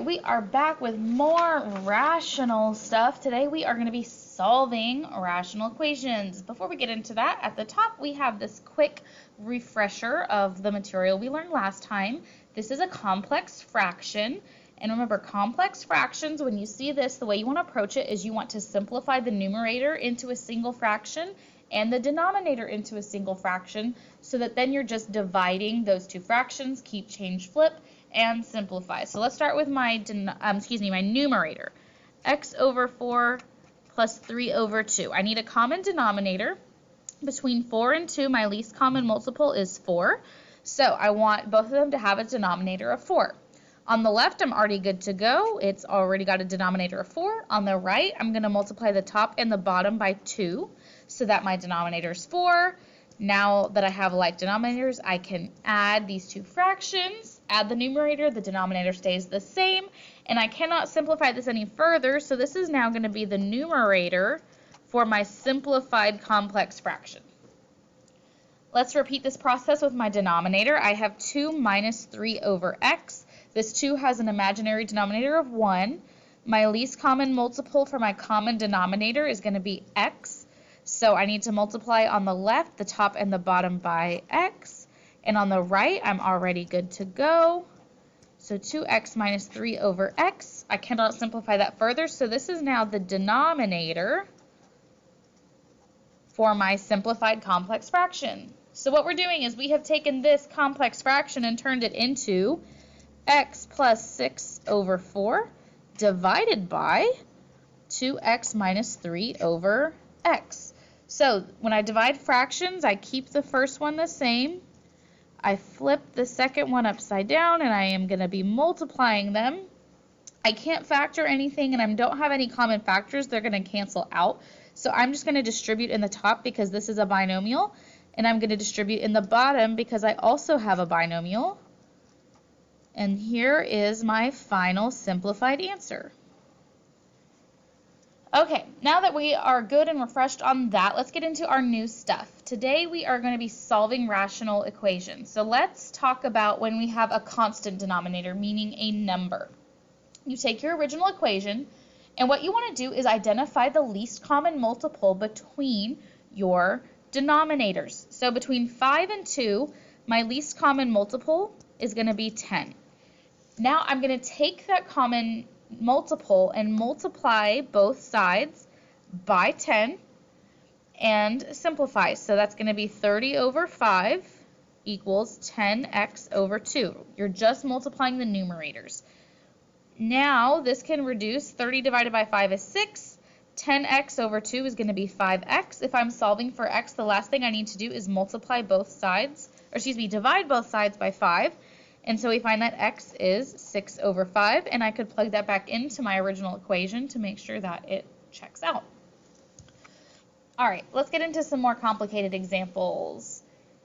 We are back with more rational stuff. Today we are going to be solving rational equations. Before we get into that, at the top we have this quick refresher of the material we learned last time. This is a complex fraction. And remember, complex fractions, when you see this, the way you want to approach it is you want to simplify the numerator into a single fraction and the denominator into a single fraction, so that then you're just dividing those two fractions, keep, change, flip, and simplify. So let's start with my numerator. X over 4 plus 3 over 2. I need a common denominator. Between 4 and 2, my least common multiple is 4. So I want both of them to have a denominator of 4. On the left, I'm already good to go. It's already got a denominator of 4. On the right, I'm going to multiply the top and the bottom by 2 so that my denominator is 4. Now that I have like denominators, I can add these two fractions, add the numerator, the denominator stays the same, and I cannot simplify this any further, so this is now going to be the numerator for my simplified complex fraction. Let's repeat this process with my denominator. I have 2 minus 3 over x. This 2 has an imaginary denominator of 1. My least common multiple for my common denominator is going to be x. So I need to multiply on the left, the top and the bottom by x. And on the right, I'm already good to go. So 2x minus 3 over x. I cannot simplify that further, so this is now the denominator for my simplified complex fraction. So what we're doing is we have taken this complex fraction and turned it into x plus 6 over 4 divided by 2x minus 3 over x. So when I divide fractions, I keep the first one the same. I flip the second one upside down, and I am going to be multiplying them. I can't factor anything, and I don't have any common factors. They're going to cancel out. So I'm just going to distribute in the top because this is a binomial, and I'm going to distribute in the bottom because I also have a binomial. And here is my final simplified answer. Okay, now that we are good and refreshed on that, let's get into our new stuff. Today we are going to be solving rational equations. So let's talk about when we have a constant denominator, meaning a number. You take your original equation, and what you want to do is identify the least common multiple between your denominators. So between 5 and 2, my least common multiple is going to be 10. Now I'm going to take that common multiple and multiply both sides by 10 and simplify. So that's going to be 30 over 5 equals 10x over 2. You're just multiplying the numerators. Now this can reduce. 30 divided by 5 is 6. 10x over 2 is going to be 5x. If I'm solving for x, the last thing I need to do is multiply both sides, divide both sides by 5. And so we find that x is 6 over 5, and I could plug that back into my original equation to make sure that it checks out. All right, let's get into some more complicated examples.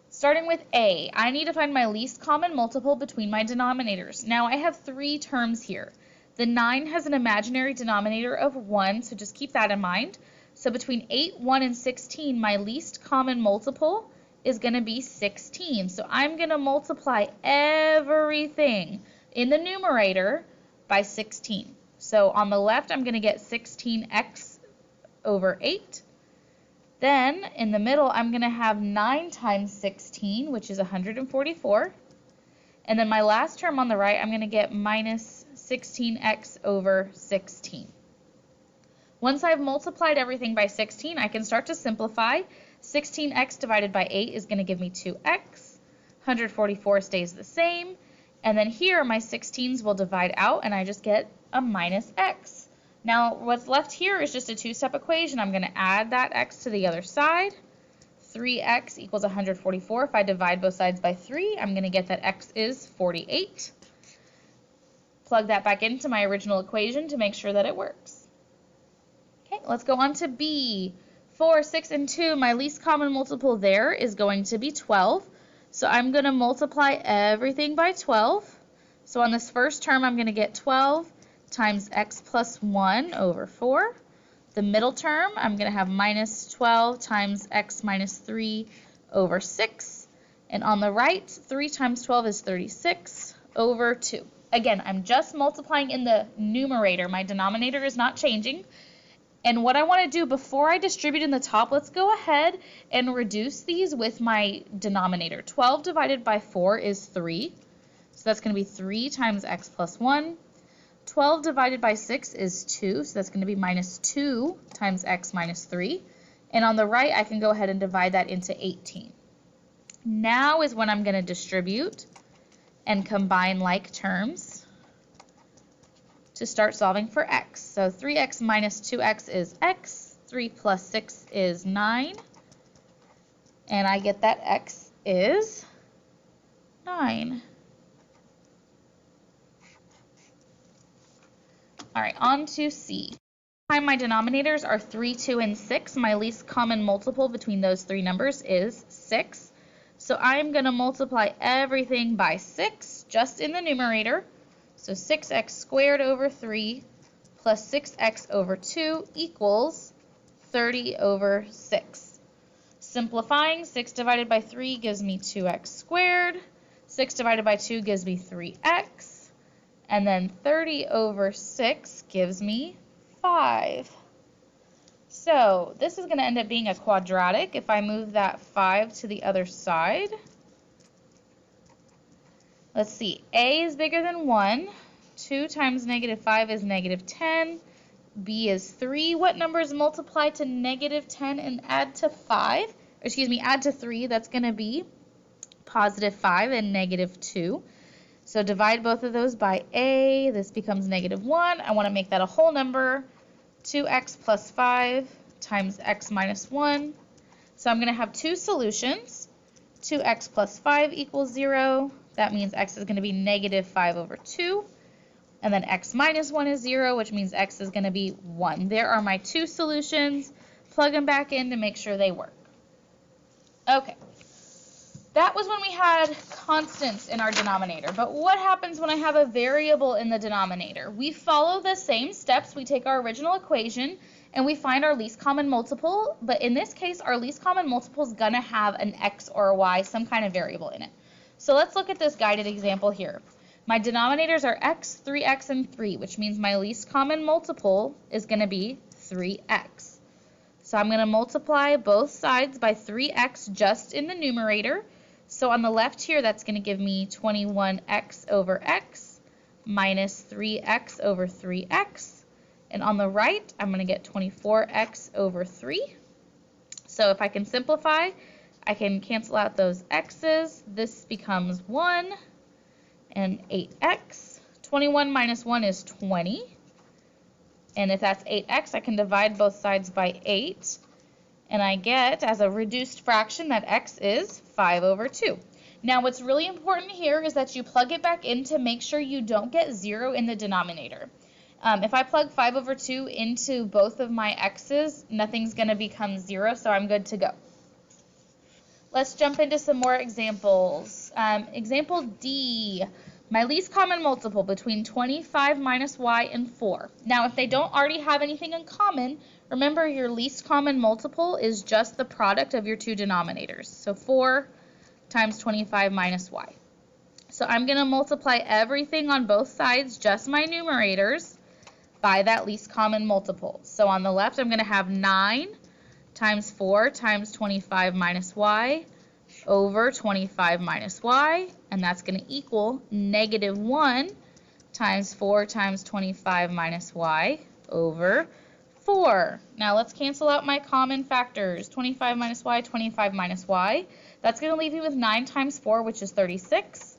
Starting with A, I need to find my least common multiple between my denominators. Now I have 3 terms here. The 9 has an imaginary denominator of 1, so just keep that in mind. So between 8, 1, and 16, my least common multiple is going to be 16. So I'm going to multiply everything in the numerator by 16. So on the left, I'm going to get 16x over 8. Then in the middle, I'm going to have 9 times 16, which is 144. And then my last term on the right, I'm going to get minus 16x over 16. Once I've multiplied everything by 16, I can start to simplify. 16x divided by 8 is going to give me 2x. 144 stays the same. And then here, my 16s will divide out, and I just get a minus x. Now, what's left here is just a two-step equation. I'm going to add that x to the other side. 3x equals 144. If I divide both sides by 3, I'm going to get that x is 48. Plug that back into my original equation to make sure that it works. Okay, let's go on to B. 4, 6, and 2, my least common multiple there is going to be 12. So I'm going to multiply everything by 12. So on this first term, I'm going to get 12 times x plus 1 over 4. The middle term, I'm going to have minus 12 times x minus 3 over 6. And on the right, 3 times 12 is 36 over 2. Again, I'm just multiplying in the numerator. My denominator is not changing. And what I want to do before I distribute in the top, let's go ahead and reduce these with my denominator. 12 divided by 4 is 3. So that's going to be 3 times x plus 1. 12 divided by 6 is 2. So that's going to be minus 2 times x minus 3. And on the right, I can go ahead and divide that into 18. Now is when I'm going to distribute and combine like terms to start solving for x. So 3x minus 2x is x, 3 plus 6 is 9, and I get that x is 9. All right, on to C. My denominators are 3, 2, and 6. My least common multiple between those three numbers is 6. So I'm going to multiply everything by 6 just in the numerator. So 6x squared over 3 plus 6x over 2 equals 30 over 6. Simplifying, 6 divided by 3 gives me 2x squared. 6 divided by 2 gives me 3x. And then 30 over 6 gives me 5. So this is going to end up being a quadratic if I move that 5 to the other side. Let's see, a is bigger than 1. 2 times negative 5 is negative 10. B is 3. What numbers multiply to negative 10 and add to 5? Excuse me, add to 3. That's going to be positive 5 and negative 2. So divide both of those by a. This becomes negative 1. I want to make that a whole number. 2x plus 5 times x minus 1. So I'm going to have two solutions. 2x plus 5 equals 0. That means x is going to be negative 5 over 2. And then x minus 1 is 0, which means x is going to be 1. There are my two solutions. Plug them back in to make sure they work. Okay. That was when we had constants in our denominator. But what happens when I have a variable in the denominator? We follow the same steps. We take our original equation and we find our least common multiple. But in this case, our least common multiple is going to have an x or a y, some kind of variable in it. So let's look at this guided example here. My denominators are x, 3x, and 3, which means my least common multiple is going to be 3x. So I'm going to multiply both sides by 3x just in the numerator. So on the left here, that's going to give me 21x over x minus 3x over 3x. And on the right, I'm going to get 24x over 3. So if I can simplify, I can cancel out those x's. This becomes 1 and 8x. 21 minus 1 is 20. And if that's 8x, I can divide both sides by 8. And I get, as a reduced fraction, that x is 5 over 2. Now, what's really important here is that you plug it back in to make sure you don't get 0 in the denominator. If I plug 5 over 2 into both of my x's, nothing's going to become 0, so I'm good to go. Let's jump into some more examples. Example D, my least common multiple between 25 minus y and 4. Now, if they don't already have anything in common, remember your least common multiple is just the product of your two denominators. So 4 times 25 minus y. So I'm going to multiply everything on both sides, just my numerators, by that least common multiple. So on the left, I'm going to have 9 times 4 times 25 minus y over 25 minus y, and that's going to equal negative 1 times 4 times 25 minus y over 4. Now let's cancel out my common factors. 25 minus y, 25 minus y. That's going to leave me with 9 times 4, which is 36.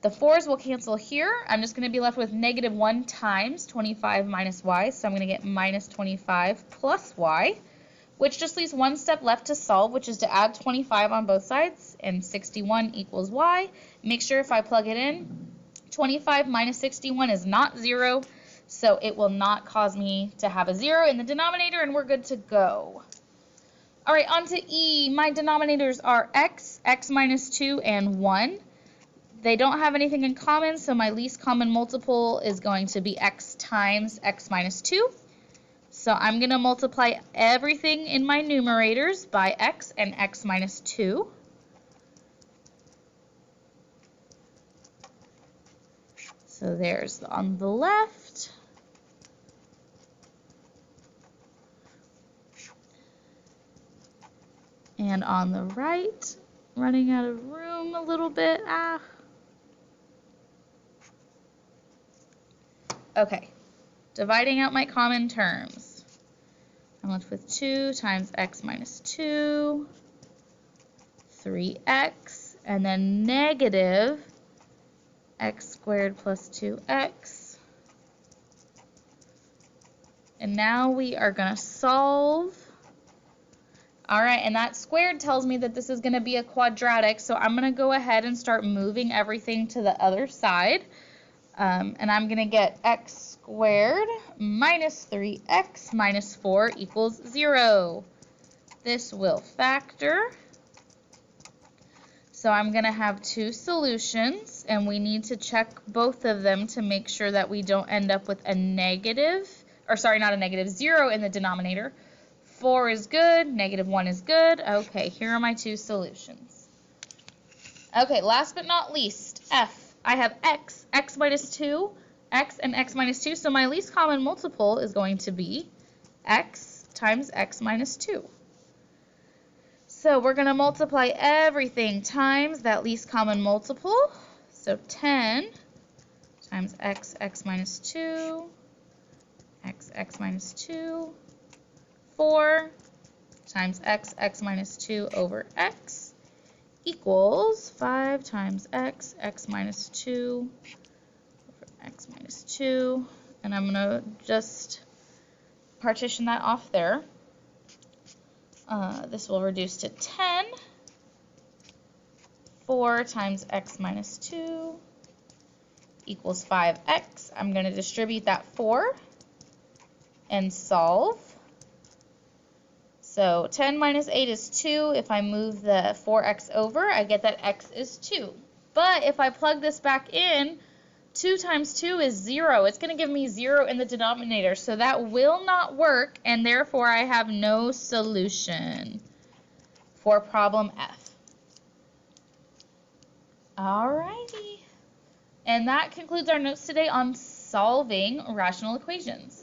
The 4's will cancel here. I'm just going to be left with negative 1 times 25 minus y, so I'm going to get minus 25 plus y, which just leaves one step left to solve, which is to add 25 on both sides, and 61 equals y. Make sure if I plug it in, 25 minus 61 is not 0, so it will not cause me to have a 0 in the denominator, and we're good to go. All right, on to E. My denominators are x, x minus 2, and 1. They don't have anything in common, so my least common multiple is going to be x times x minus 2. So I'm going to multiply everything in my numerators by x and x minus 2. So So there's on the left. And on the right, running out of room a little bit. Okay, dividing out my common terms. I'm left with 2 times x minus 2, 3x, and then negative x squared plus 2x. And now we are going to solve. All right, and that squared tells me that this is going to be a quadratic, so I'm going to go ahead and start moving everything to the other side. And I'm going to get x squared minus 3x minus 4 equals 0. This will factor. So I'm going to have 2 solutions, and we need to check both of them to make sure that we don't end up with a negative, or sorry, not a negative, 0 in the denominator. 4 is good, negative 1 is good. Okay, here are my 2 solutions. Okay, last but not least, f. I have x minus 2, x and x minus 2, so my least common multiple is going to be x times x minus 2. So we're going to multiply everything times that least common multiple. So 10 times x minus 2, x minus 2, 4 times x minus 2 over x equals 5 times x minus 2 over x minus 2. And I'm going to just partition that off there. This will reduce to 10. 4 times x minus 2 equals 5x. I'm going to distribute that 4 and solve. So 10 minus 8 is 2. If I move the 4x over, I get that x is 2. But if I plug this back in, 2 times 2 is 0. It's going to give me 0 in the denominator, so that will not work, and therefore I have no solution for problem F. Alrighty. And that concludes our notes today on solving rational equations.